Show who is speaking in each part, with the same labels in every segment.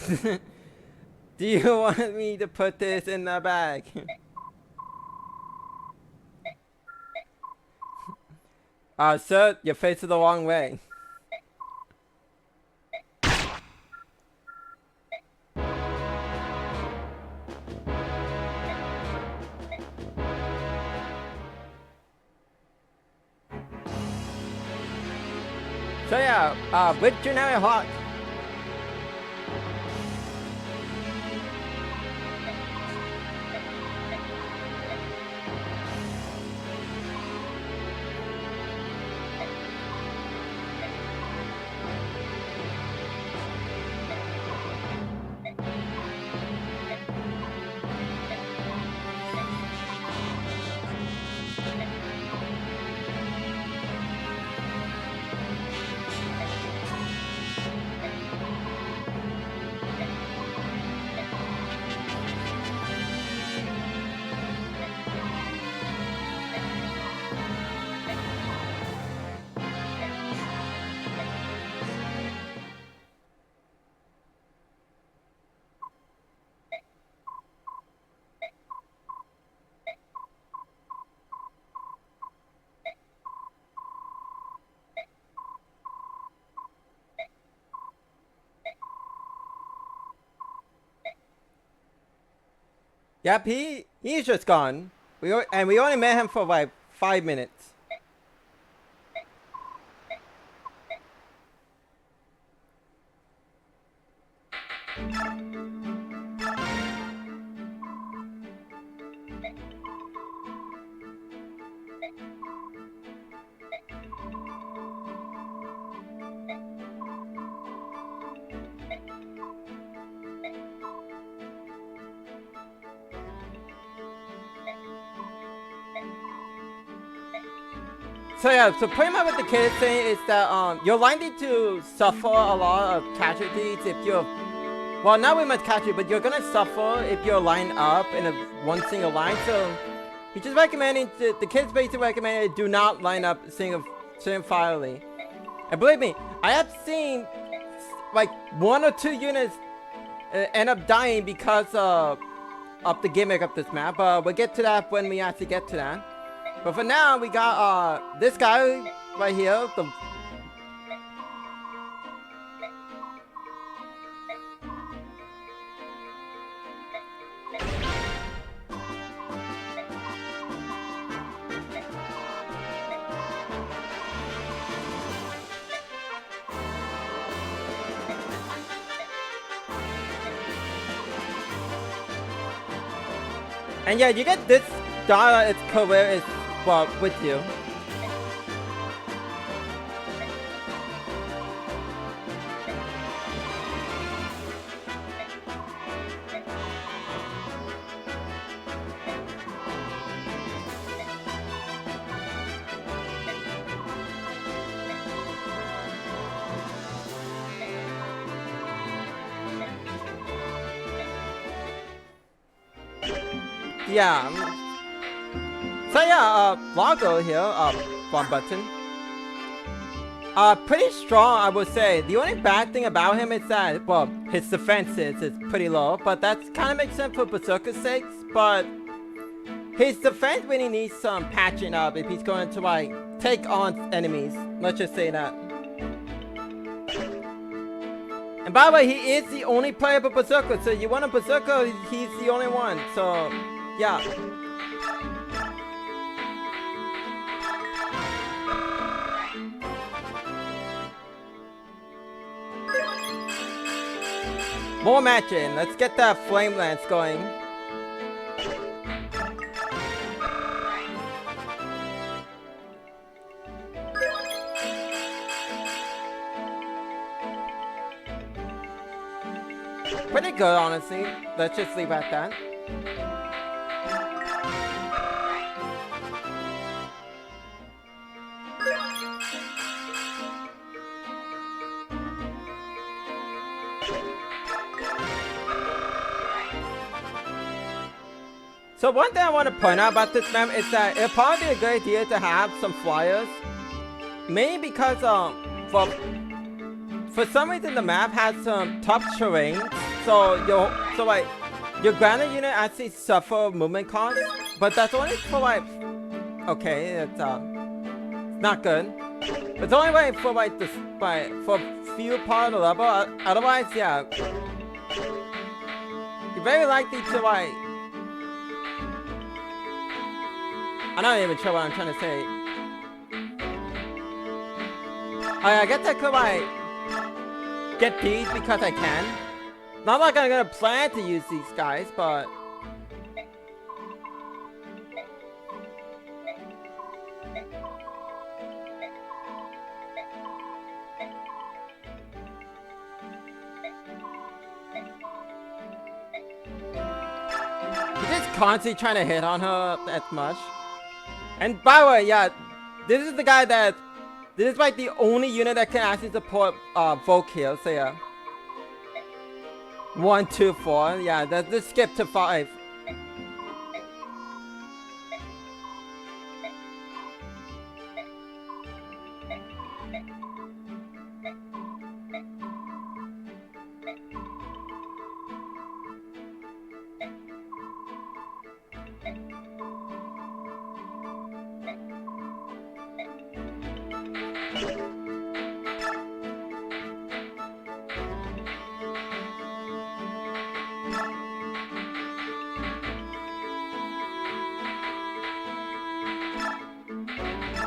Speaker 1: Do you want me to put this in the bag? Sir, you're facing the wrong way. So yeah, with generic hawk. Yep, he's just gone. We only met him for like 5 minutes. So yeah, so pretty much what the kid is saying is that you're likely to suffer a lot of casualties if you're, well, not really much casualty, but you're gonna suffer if you're lined up in one single line. So he's just recommending the kid's basically recommending do not line up single filely. And believe me, I have seen like 1 or 2 units end up dying because of the gimmick of this map. We'll get to that when we actually get to that. But for now, we got this guy right here. And yeah, you get this dollar. Its career is well with you. Yeah. So yeah, Largo here, one button. Pretty strong, I would say. The only bad thing about him is that, well, his defense is pretty low, but that kind of makes sense for Berserker's sakes. But his defense really needs some patching up if he's going to like take on enemies. Let's just say that. And by the way, he is the only player for Berserker, so you want a Berserker, he's the only one. So yeah. More matching. Let's get that flame lance going. Pretty good, honestly. Let's just leave it at that. So one thing I want to point out about this map is that it'd probably be a good idea to have some flyers. Mainly because, for some reason the map has some tough terrain. So like your grounded unit actually suffer movement cost, but that's only for like okay, it's not good. It's only like for like this for few part of the level. Otherwise, yeah, you're very likely to like. I'm not even sure what I'm trying to say. I guess I could like get these because I can. Not like I'm gonna plan to use these guys, but you're just constantly trying to hit on her as much. And by the way, yeah, this is the guy that this is like the only unit that can actually support Volk heal. So yeah. 1, 2, 4. Yeah, let's skip to 5.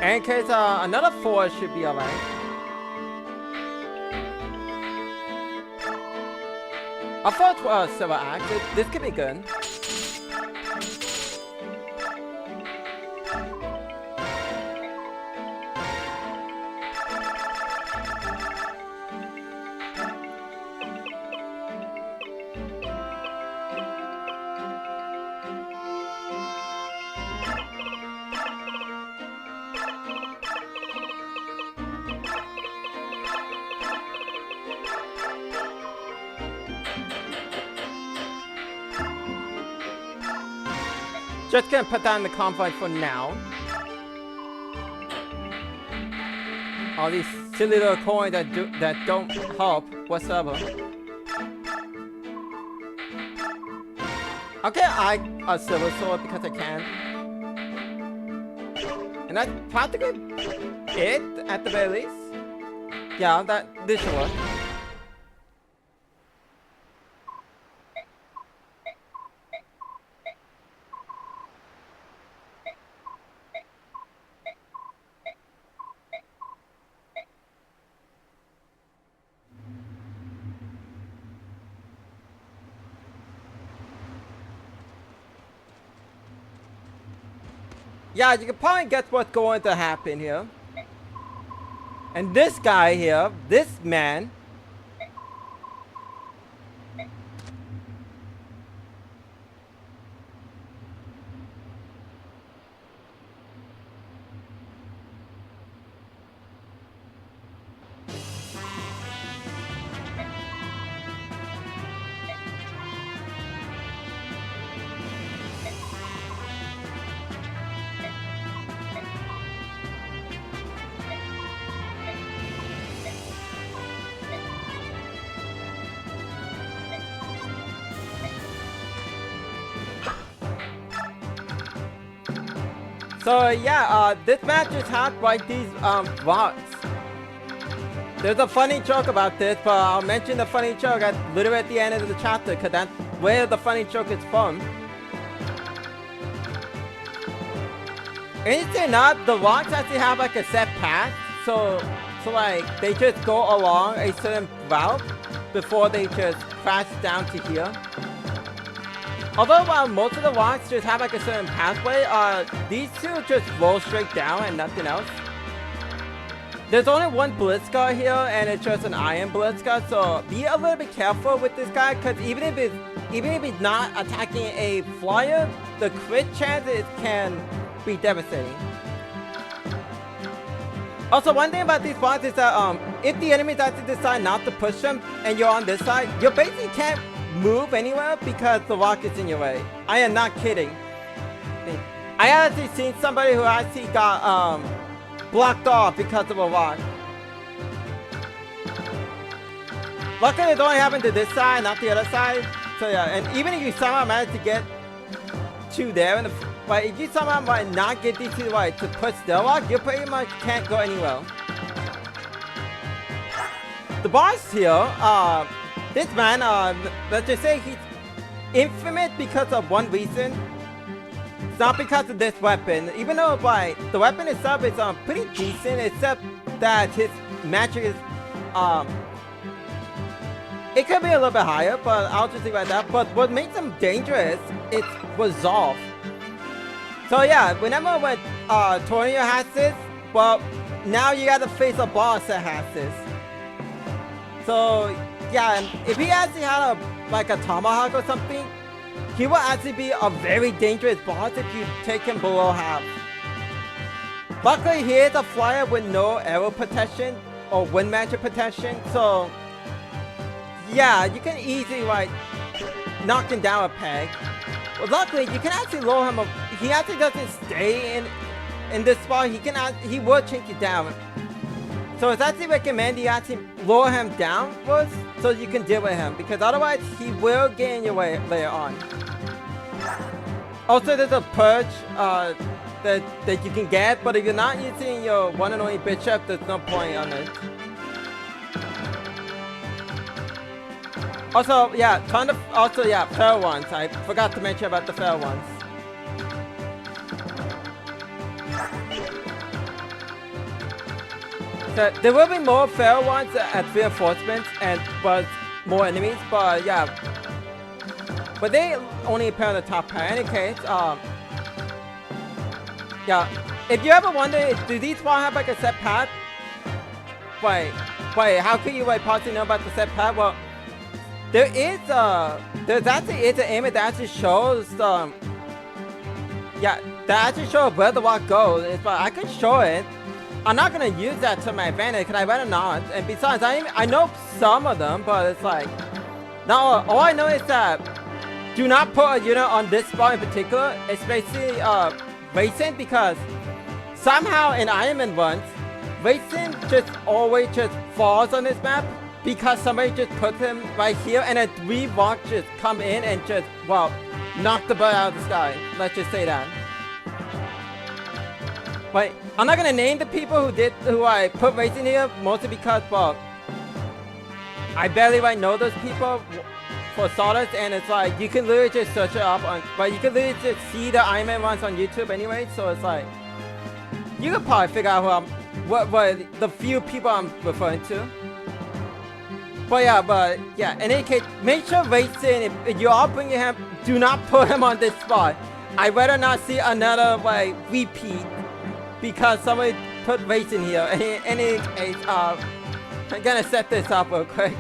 Speaker 1: In case another 4 should be alright. I thought Silver Axe. This could be good. Just gonna put that in the convoy for now. All these silly little coins that don't help whatsoever. Okay, a silver sword because I can. And that's practically it at the very least. Yeah, this should work. Yeah, you can probably guess what's going to happen here. And this guy here, this man, so yeah, this match is hacked by these bots. There's a funny joke about this, but I'll mention the funny joke literally at the end of the chapter, because that's where the funny joke is from. Interesting or not, the rocks actually have like a set path, so like they just go along a certain route before they just crash down to here. Although most of the rocks just have like a certain pathway, these two just roll straight down and nothing else. There's only one Blitzcar here, and it's just an iron Blitzcar, so be a little bit careful with this guy, because even if he's not attacking a flyer, the crit chances can be devastating. Also, one thing about these spots is that if the enemies actually decide not to push them and you're on this side, you basically can't move anywhere because the rock is in your way. I am not kidding. I actually seen somebody who actually got blocked off because of a rock. Luckily, it only happened to this side, not the other side. So yeah, and even if you somehow manage to get two there, but if you somehow might not get these two right to push the lock, you pretty much can't go anywhere. The boss here, this man, let's just say he's infamous because of one reason. It's not because of this weapon, even though like the weapon itself is pretty decent, except that his magic is it could be a little bit higher, but I'll just leave it at that. But what makes him dangerous is resolve. So yeah, whenever when Tornado has this, well, now you gotta face a boss that has this. So yeah, and if he actually had a tomahawk or something, he will actually be a very dangerous boss if you take him below half. Luckily, he is a flyer with no arrow protection or wind magic protection, so yeah, you can easily like knock him down a peg. Well, luckily, you can actually lower him. He actually doesn't stay in this spot. He will change you down. So it's actually recommended you actually lower him down first so you can deal with him, because otherwise he will get in your way later on. Also, there's a purge that you can get, but if you're not using your one and only bishop, there's no point on it. Also, yeah, fair ones. I forgot to mention about the fair ones. So there will be more fair ones at reinforcements but more enemies, but yeah. But they only appear on the top pair. In any case, yeah. If you ever wonder, do these one have like a set path? Wait, how can you possibly know about the set path? Well, there's actually an image that actually shows that actually shows where the walk goes. But I can show it. I'm not gonna use that to my advantage, because I better not. And besides, I know some of them, but it's like, now all I know is that do not put a unit on this spot in particular, especially Racing, because somehow in Iron Man runs, Racing just always just falls on this map because somebody just puts him right here, and then 3 rocks just come in and just, well, knock the bird out of the sky. Let's just say that. But I'm not gonna name the people who I put Racing here, mostly because, well, I barely know those people for starters, and it's like you can literally just search it up but you can literally just see the Iron Man runs on YouTube anyway, so it's like you can probably figure out what the few people I'm referring to. But yeah, in any case, make sure Racing, if you are bringing him, do not put him on this spot. I'd rather not see another repeat because somebody put Racing here. In any case, I'm gonna set this up real quick.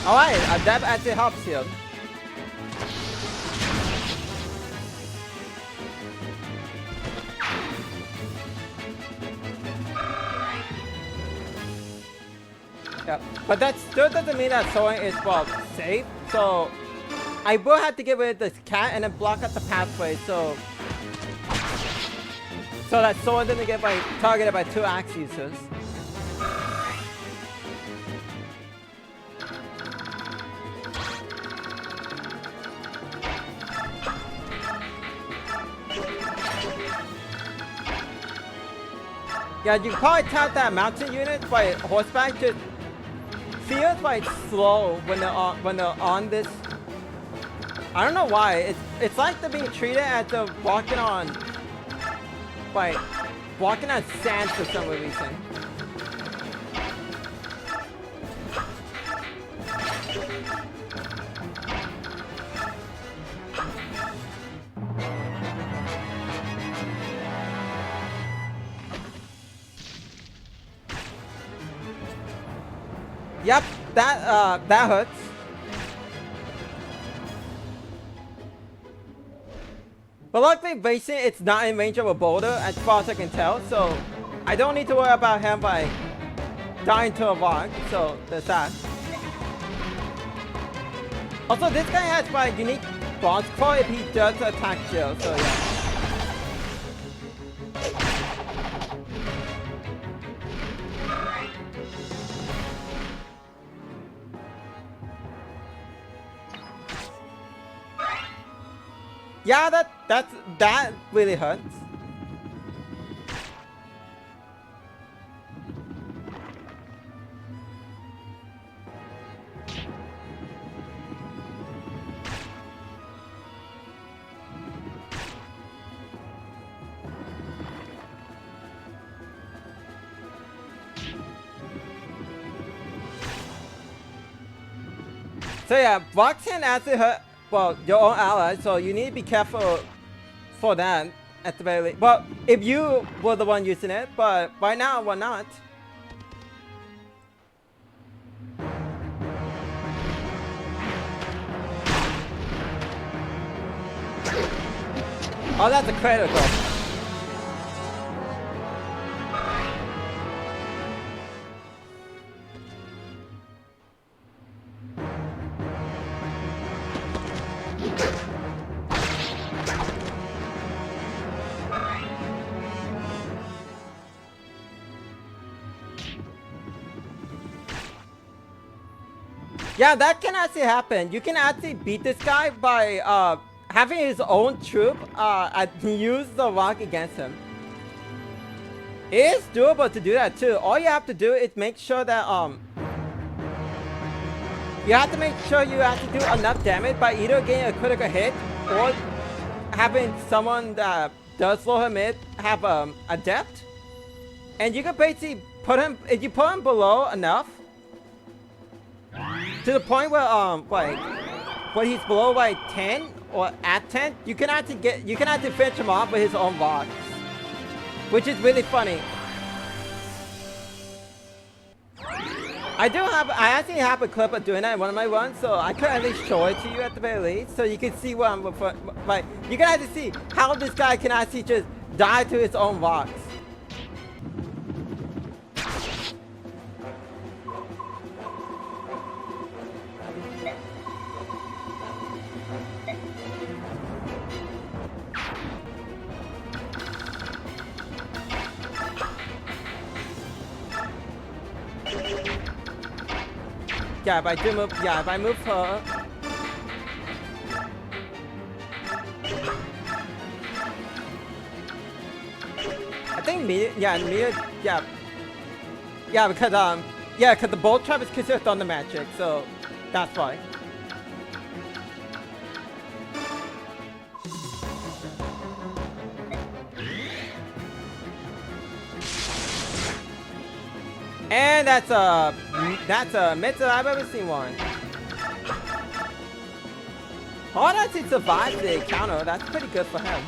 Speaker 1: Alright, that actually helps here. Yeah, but that still doesn't mean that Soren is, well, safe. So I will have to get rid of this cat and then block out the pathway, so that Soren doesn't get targeted by 2 axe users. Yeah, you can probably tell that mountain units by horseback just feels slow when they're on this I don't know why. It's like they're being treated as they're walking on, like, walking on sand for some reason. Yep, that hurts. But luckily, Basin, it's not in range of a boulder, as far as I can tell, so I don't need to worry about him by dying to a rock, so there's that. Also, this guy has my unique boss claw if he does attack Jill, so yeah. Yeah, that really hurts. So yeah, rocks can actually hurt, well, your own allies, so you need to be careful for that at the very least. Well, if you were the one using it, but right now we're not. Oh, that's a critical. Yeah, that can actually happen. You can actually beat this guy by having his own troop use the rock against him. It is doable to do that too. All you have to do is make sure that you have to make sure you have to do enough damage by either getting a critical hit or having someone that does slow him in have adept. And you can basically put him, if you put him below enough, to the point where like when he's below like 10 or at 10, you can actually finish him off with his own rocks, which is really funny. I actually have a clip of doing that in one of my runs, so I could at least show it to you at the very least, so you can see what I'm like. You can actually see how this guy can actually just die to his own rocks. Yeah, if I move her. I think because the bolt trap is considered thunder magic, so that's why. And that's a mid that I've ever seen one. Oh, that's he survived the encounter. That's pretty good for him.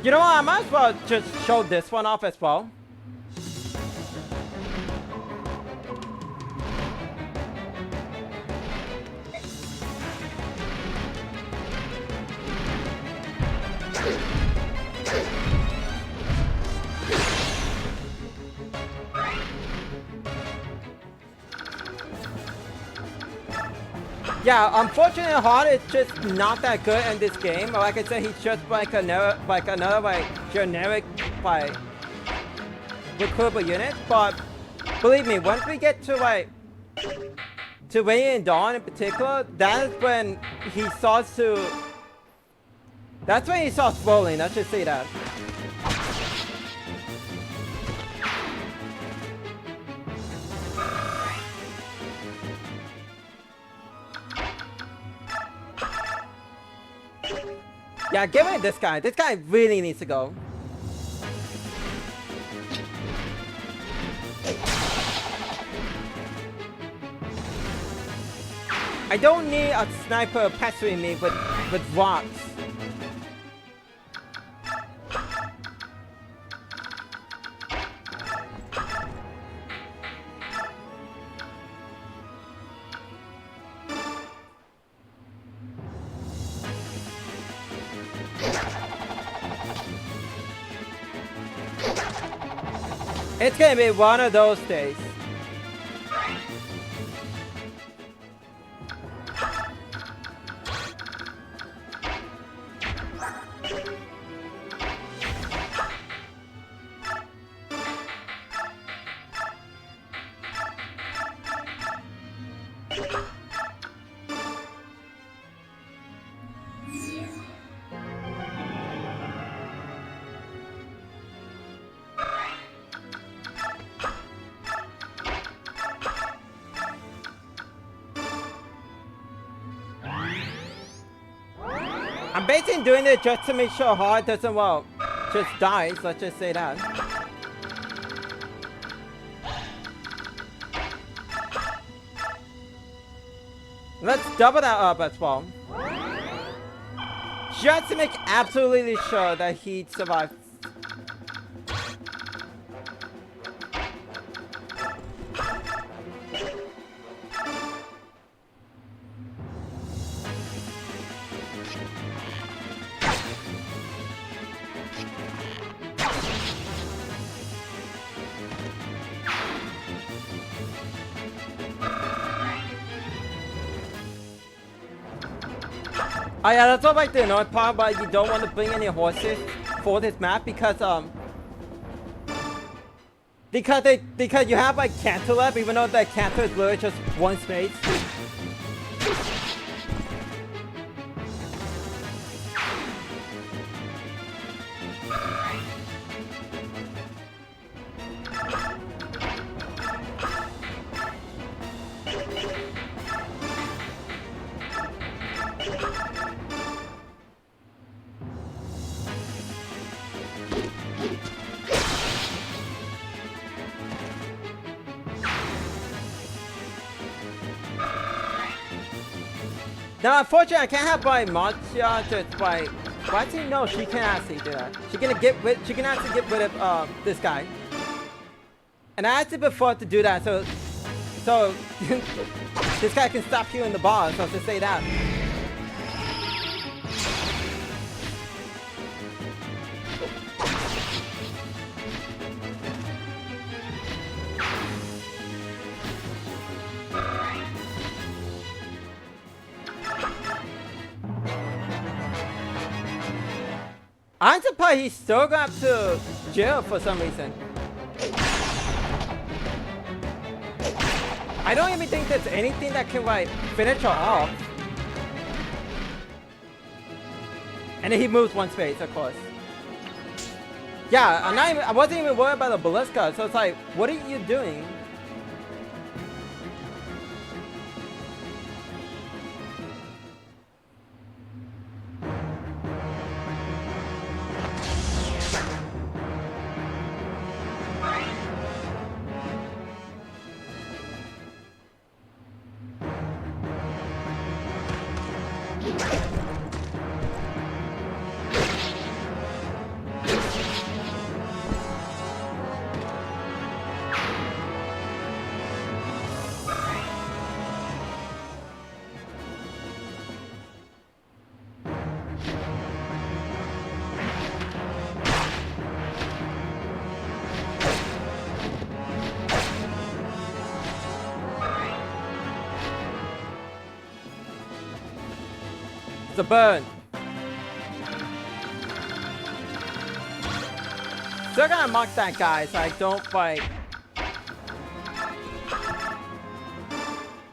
Speaker 1: You know what, I might as well just show this one off as well. Yeah, unfortunately, hard is just not that good in this game. Like I said, he's just like another generic like recruitable unit. But believe me, once we get to like to Ray and Dawn in particular, that is when he starts to. That's when he starts rolling. Let's just say that. Yeah, get rid of this guy. This guy really needs to go. I don't need a sniper pestering me with rocks. It's gonna be one of those days. I'm basically doing it just to make sure Hard doesn't, well, just dies. Let's just say that. Let's double that up as well. Just to make absolutely sure that he survives. Oh yeah, that's all like the annoying part, but you don't want to bring any horses for this map because you have like canter left, even though that canter is literally just one space. Now, unfortunately, I can't have my Marcia just by. Well, actually, no, she can actually do that. She can actually get rid of this guy. And I asked it before to do that, so this guy can stop healing the boss. So to say that. I'm surprised he's still got to jail for some reason. I don't even think there's anything that can like finish her off. And then he moves one space, of course. Yeah, I wasn't even worried about the Ballista, so it's like, what are you doing? It's a burn. Still gonna mark that guy so I don't fight.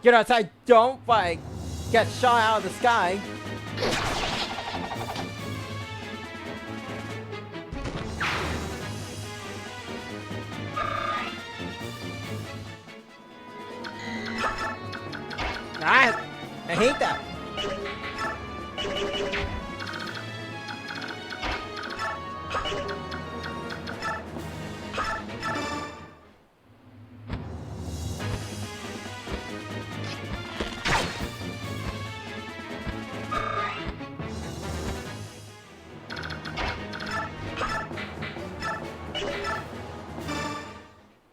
Speaker 1: You know, so I don't like get shot out of the sky. I hate that.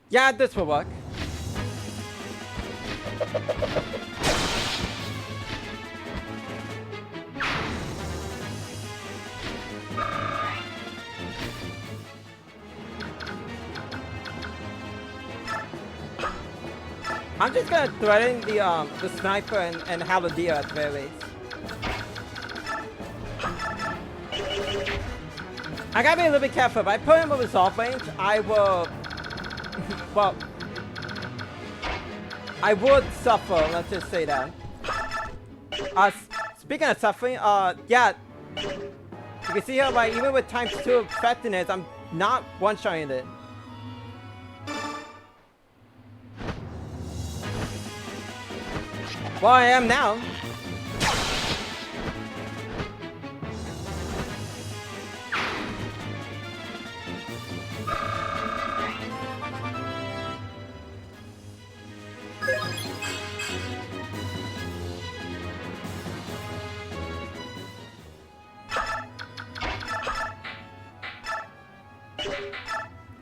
Speaker 1: Yeah, this will work. I'm just gonna threaten the sniper and halberdier at the very least. I gotta be a little bit careful. If I put him over soft range, I will. Well, I would suffer. Let's just say that. Speaking of suffering, yeah, you can see here, like, even with times 2 effectiveness, I'm not one-shotting it. Well, I am now.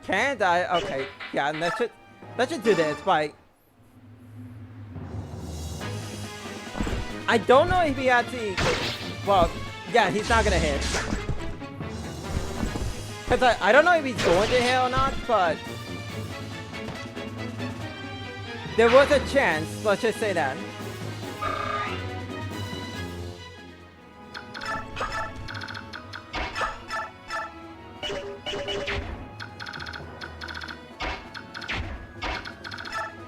Speaker 1: Can't I? Okay, yeah, let's just do this, but I don't know if he actually. Well, yeah, he's not gonna hit. Cause I don't know if he's going to hit or not, but there was a chance. Let's just say that.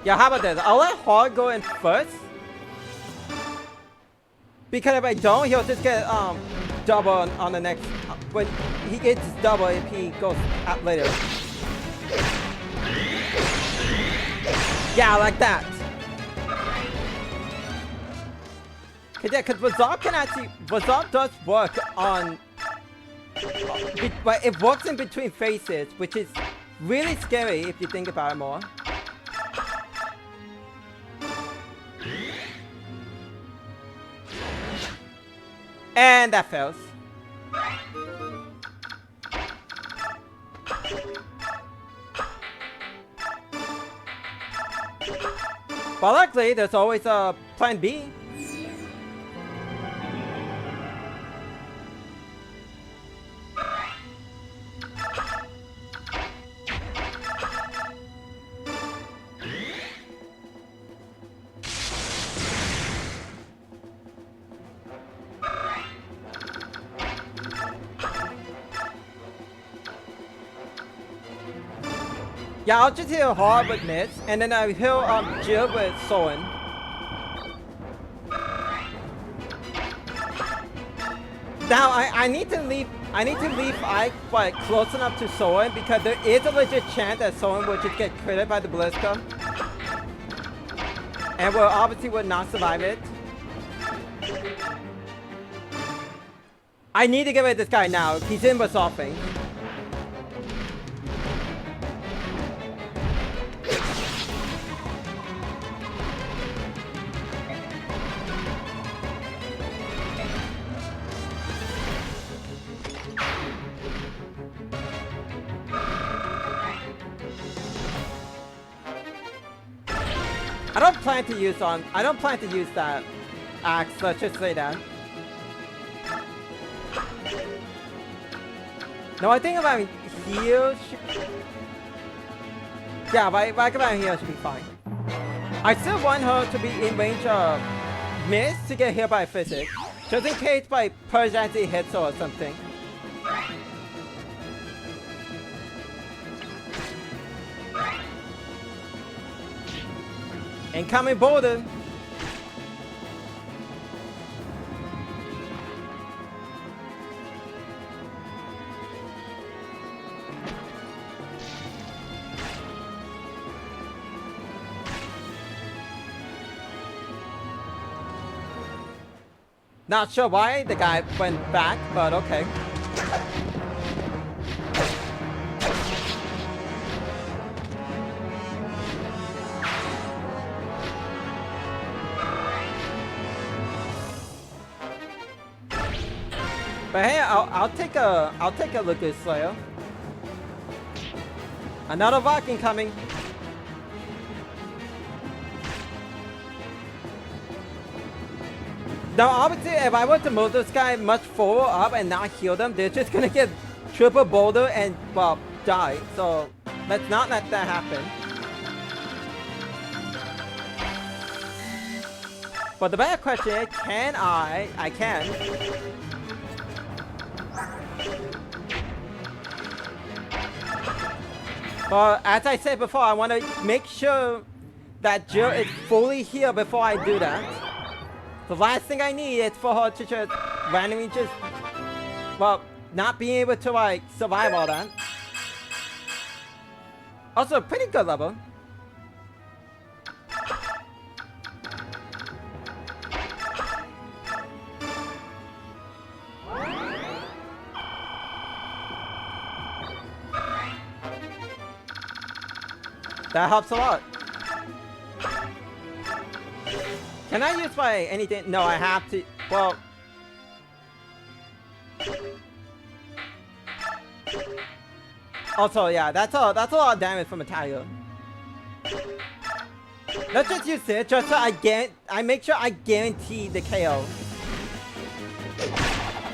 Speaker 1: Yeah, how about this? I'll let Hog go in first. Because if I don't, he'll just get double on the next. When he gets double if he goes out later. Yeah, like that. Cause yeah, cause Vazop can actually. Vazop does work on. But it works in between phases, which is really scary if you think about it more. And that fails. But luckily, there's always a plan B. Yeah, I'll just heal hard with miss, and then I'll heal Jill with Soren. Now I need to leave Ike like close enough to Soren because there is a legit chance that Soren will just get critted by the Blizzcom. And will obviously would not survive it. I need to get rid of this guy now. He's in with Softwing. I don't plan to use that axe, let's just say that. No, I think if I heal yeah, if I come out here, should be fine. I still want her to be in range of miss to get hit by physics. Just in case my Purge actually hits or something. Incoming boulder. Not sure why the guy went back, but okay. But hey, I'll take a look at Slayer. Another Viking coming. Now, obviously, if I were to move this guy much forward up and not heal them, they're just gonna get triple boulder and, well, die. So, let's not let that happen. But the better question is, can I can. But as I said before, I want to make sure that Jill is fully healed before I do that. The last thing I need is for her to just randomly just, well, not being able to like survive all that. Also, pretty good level. That helps a lot. Can I use my anything? No, I have to. Well, also, yeah, that's a lot of damage from a tiger. Let's just use it just so I make sure I guarantee the KO.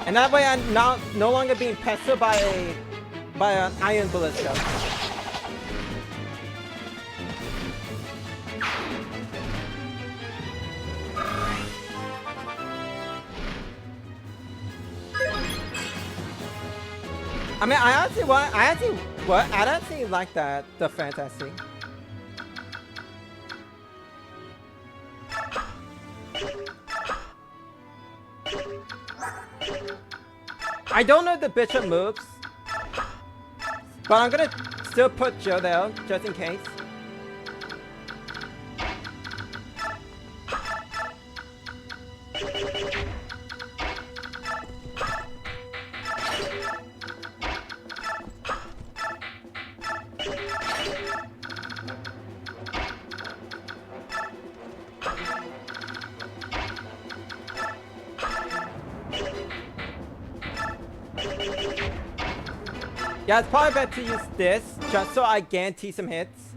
Speaker 1: And that way I'm no longer being pestered by an iron ballista. I mean, I actually like that defense, I see. I don't know the bishop moves, but I'm gonna still put Joe there, just in case. Yeah, it's probably better to use this, just so I guarantee some hits.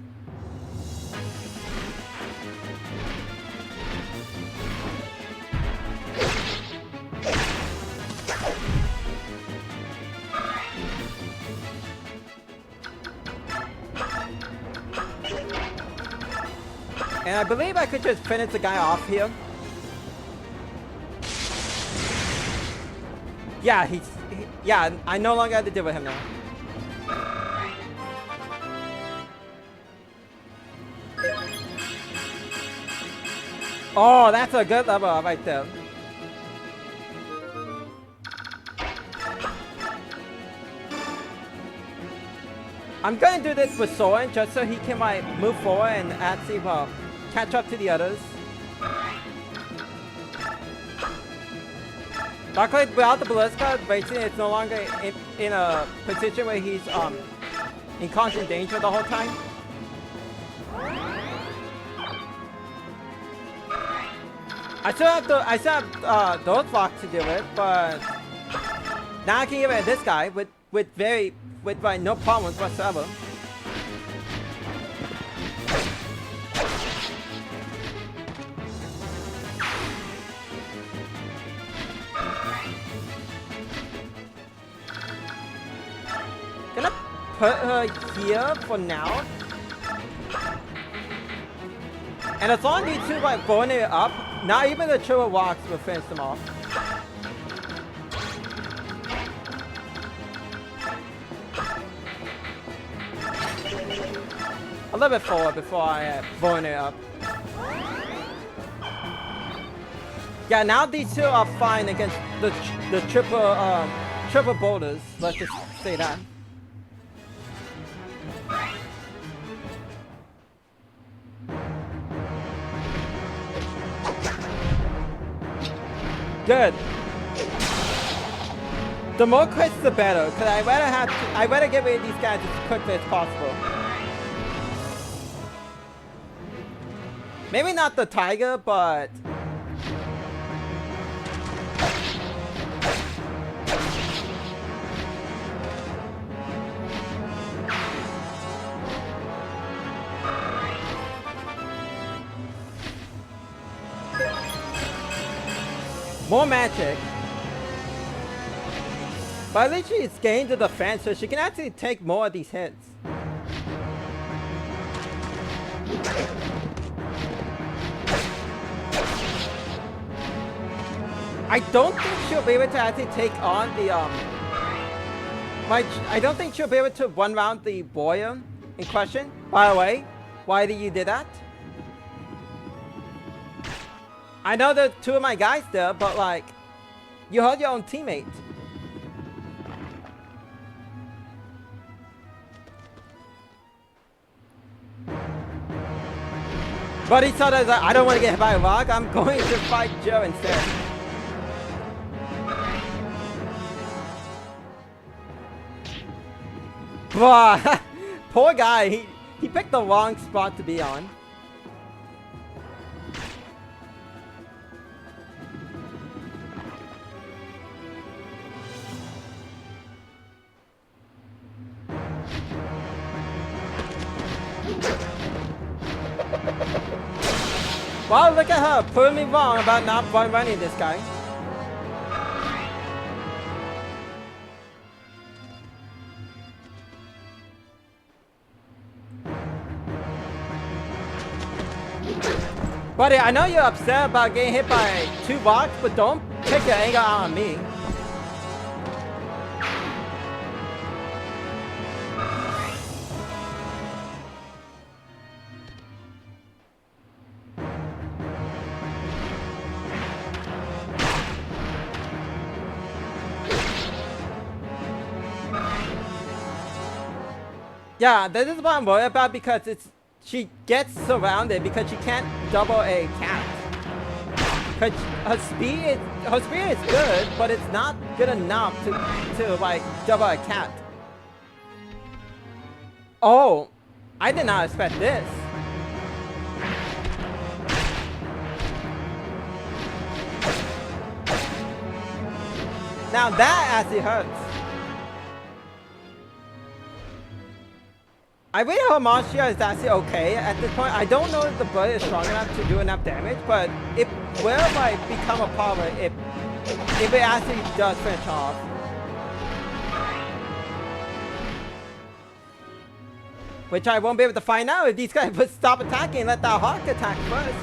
Speaker 1: And I believe I could just finish the guy off here. Yeah, yeah, I no longer have to deal with him now. Oh, that's a good level up right there. I'm gonna do this with Soren just so he can like move forward and actually well catch up to the others. Luckily, without the Ballista, Racing is no longer in a position where he's in constant danger the whole time. I still have those blocks to deal with, but now I can get rid of this guy with like no problems whatsoever. Gonna put her here for now. And as long as these two like throwing it up, not even the triple walks will finish them off. a little bit forward before I burn it up. Yeah, now these two are fine against the triple boulders. Let's just say that. Good. The more crits, the better, because I rather get rid of these guys as quickly as possible. Maybe not the tiger, but more magic. But at least she's gained the defense, so she can actually take more of these hits. I don't think she'll be able to actually take on the I don't think she'll be able to one round the boy in question. By the way, why did you do that? I know there are two of my guys there, but like, you hurt your own teammate. But he saw that like, I don't want to get hit by a rock. I'm going to fight Joe instead. Bruh, poor guy. He picked the wrong spot to be on. Wow, look at her, proving me wrong about not running this guy. Buddy, I know you're upset about getting hit by 2 rocks, but don't take your anger out on me. Yeah, this is what I'm worried about because she gets surrounded because she can't double a cat. Cause her speed is good, but it's not good enough to like double a cat. Oh, I did not expect this. Now that actually hurts. I really hope Marcia is actually okay at this point. I don't know if the bullet is strong enough to do enough damage, but it will like become a problem if it actually does finish off. Which I won't be able to find out if these guys would stop attacking and let that hawk attack first.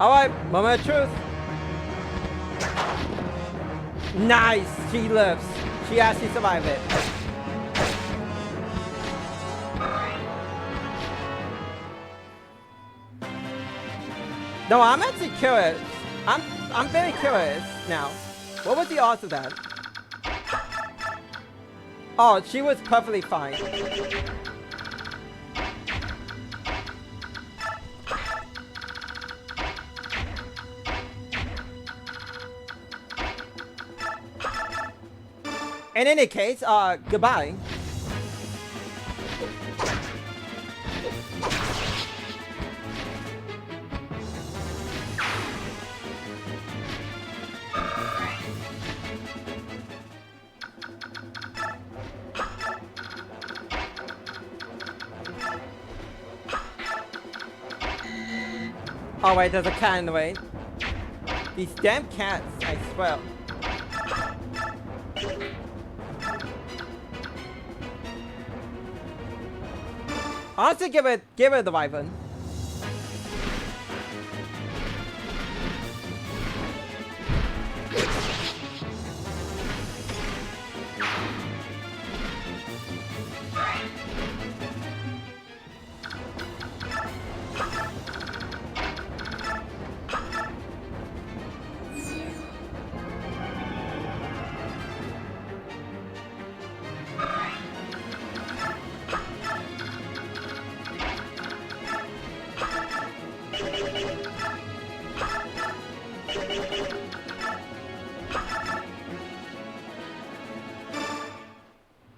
Speaker 1: Alright, moment of truth. Nice! She lives. She actually survived it. No, I'm actually curious. I'm very curious now. What was the odds of that? Oh, she was perfectly fine. In any case, goodbye. Oh wait, there's a cat in the way. These damn cats, I swear. Honestly, give it the wyvern.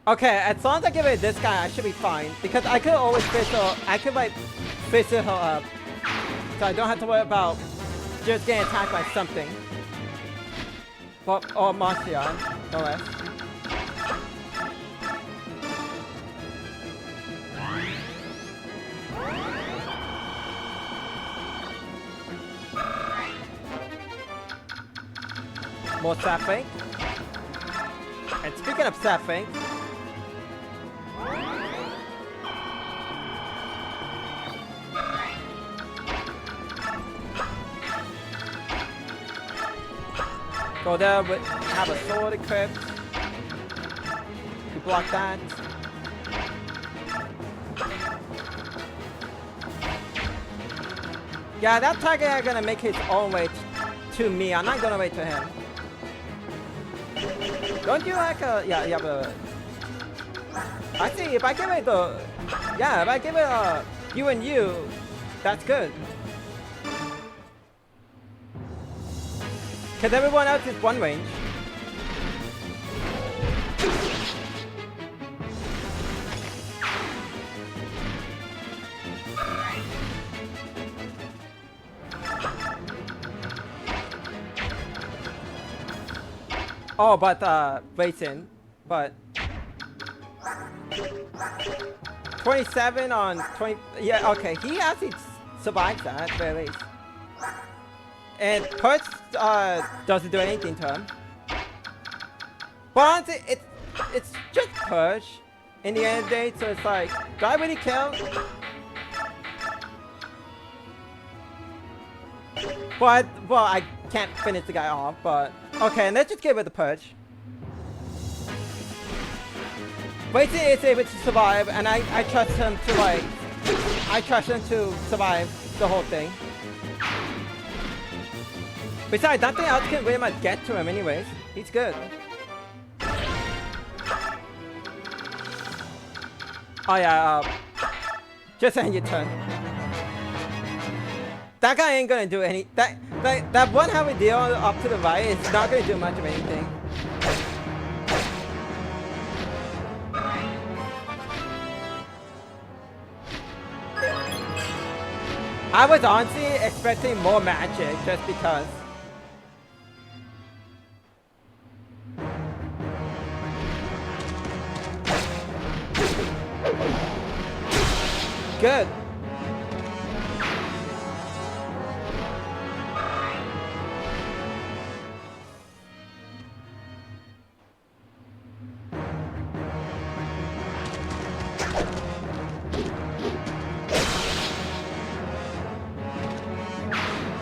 Speaker 1: Okay, as long as I give it this guy, I should be fine. Because I could always fizzle, I could like fizzle her up. So I don't have to worry about just getting attacked by something. Or Marcion, no less. More Sapphire. And speaking of Sapphire, go there with have a sword equipped. You block that. Yeah, that target is gonna make his own way to me. I'm not gonna wait to him. Don't you like a yeah but I see if I give it the if I give it a you and you, that's good. Cause everyone else is one range. Oh, but racing, but 27 on 20. Yeah, okay. He actually survived that at very least. And Perch doesn't do anything to him. But honestly, it's just Perch in the end of the day. So it's like, do I really kill? But well, I can't finish the guy off. But okay, and let's just get rid of the Perch. Racing is able to survive, and I trust him to like, I trust him to survive the whole thing. Besides, nothing else can really much get to him anyways. He's good. Oh yeah, just end your turn. That guy ain't gonna do any. That one heavy deal up to the right is not gonna do much of anything. I was honestly expecting more magic just because. Good.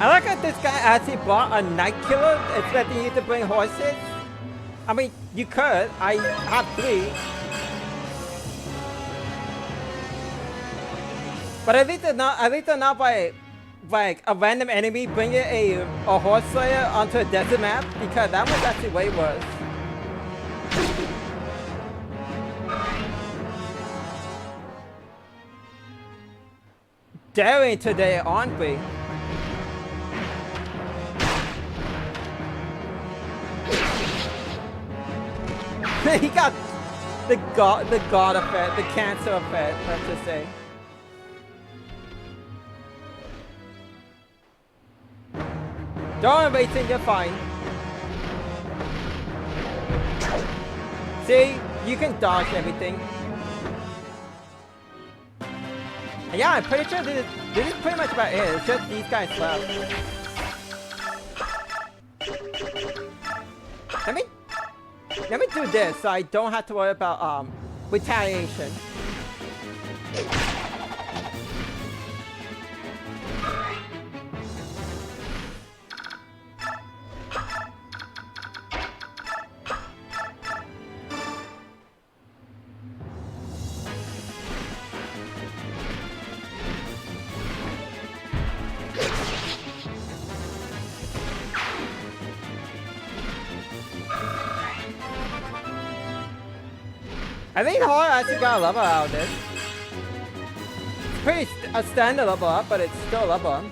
Speaker 1: I like how this guy actually bought a night killer expecting you to bring horses. I mean, you could. I have 3. But at least they're not by like a random enemy bringing a horse slayer onto a desert map, because that was actually way worse. Daring today, aren't we? He got the god effect, the cancer effect, let's just say. Don't wait, you're fine. See, you can dodge everything. And yeah, I'm pretty sure this is pretty much about it. It's just these guys left. Let me do this so I don't have to worry about retaliation. I think Horror actually got a level out of this. It's pretty a standard level up, but it's still a level up.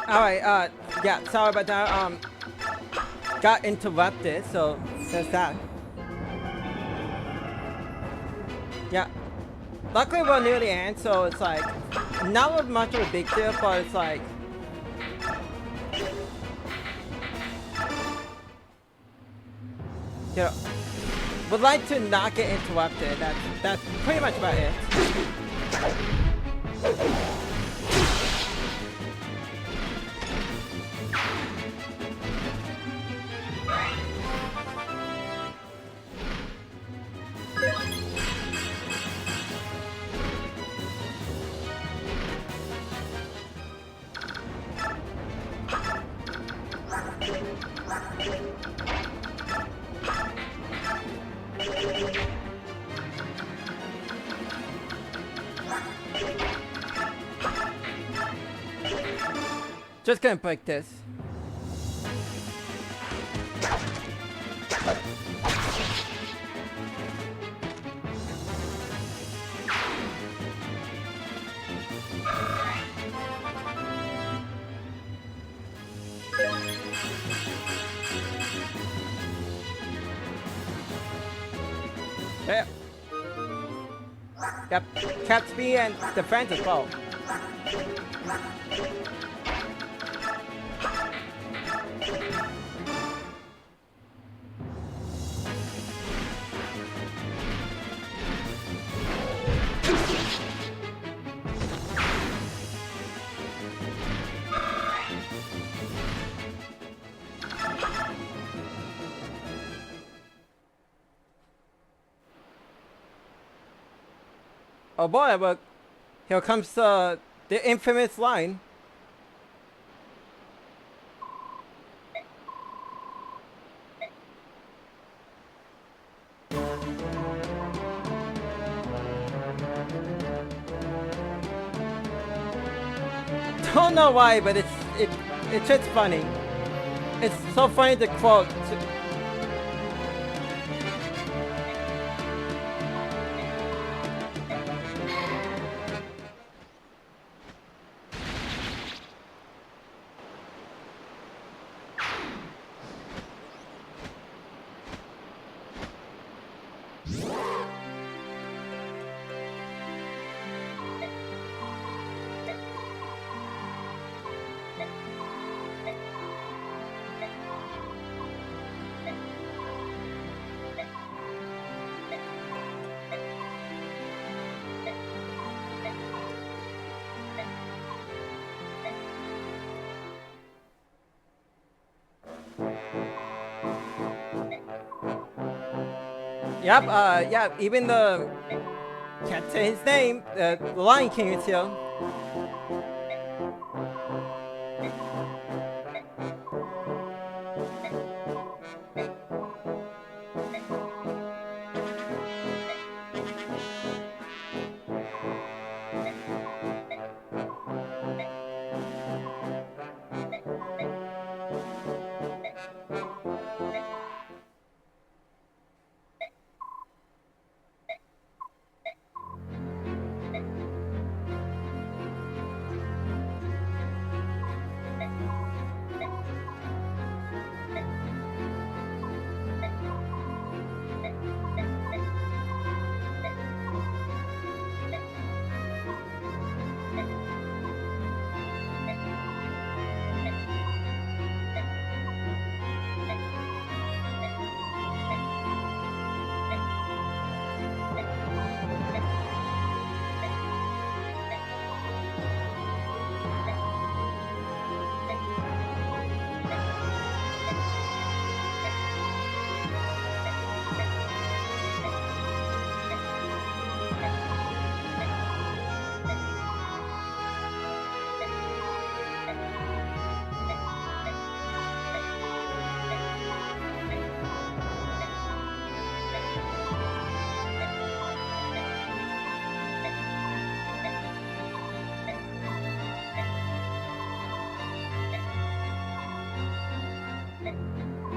Speaker 1: Alright, yeah, sorry about that. Got interrupted, so there's that. Yeah. Luckily we're near the end, so it's like not much of a big deal, but it's like you know, would like to not get interrupted. That's pretty much about it. Just gonna break this. Yeah. Yep. Cap speed and defense as well. Oh boy, but here comes the infamous line. Don't know why, but it's just funny. It's so funny to quote. Yep, yeah, even the can't say his name, the Lion King is here.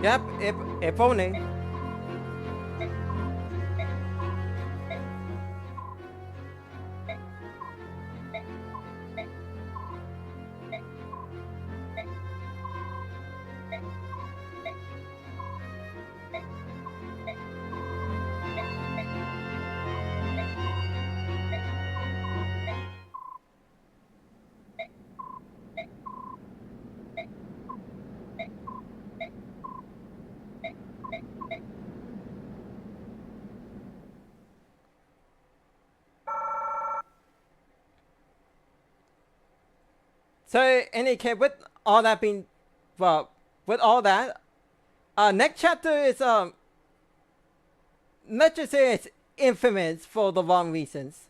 Speaker 1: Yep, if only. So in any case, with all that being, well, with all that, next chapter is let's just say it's infamous for the wrong reasons.